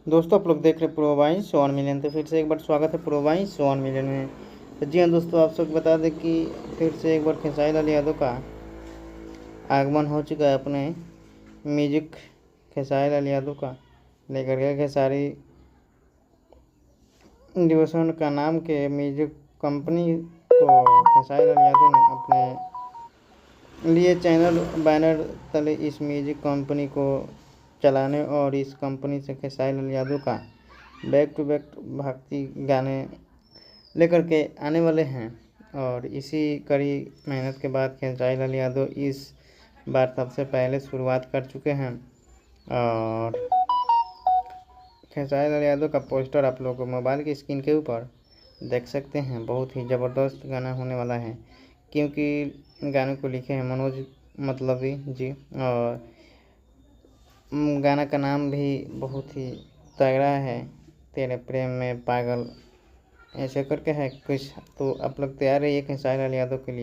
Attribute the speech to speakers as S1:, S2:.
S1: दोस्तों आप लोग देख रहे प्रो बाई 100 मिलियन। तो फिर से एक बार स्वागत है प्रो बाई 100 मिलियन में। तो जी हाँ दोस्तों, आप सबको बता दें कि फिर से एक बार खेसारी लाल यादव का आगमन हो चुका है अपने म्यूजिक खेसारी लाल यादव का लेकर के। खेसारी डिवीजन का नाम के म्यूजिक कंपनी को खेसारी लाल यादव ने अपने लिए चैनल बैनर तले इस म्यूजिक कंपनी को चलाने और इस कंपनी से खेसारी लाल यादव का बैक टू बैक भक्ति गाने लेकर के आने वाले हैं। और इसी कड़ी मेहनत के बाद खेसारी लाल यादव इस बार सबसे पहले शुरुआत कर चुके हैं। और खेसारी लाल यादव का पोस्टर आप लोग मोबाइल की स्क्रीन के ऊपर देख सकते हैं। बहुत ही ज़बरदस्त गाना होने वाला है, क्योंकि गाने को लिखे हैं मनोज मतलबी जी। और गाना का नाम भी बहुत ही तगड़ा है, तेरे प्रेम में पागल, ऐसे करके है कुछ। तो आप लोग तैयार रहिए खेसारी लाल यादव के लिए।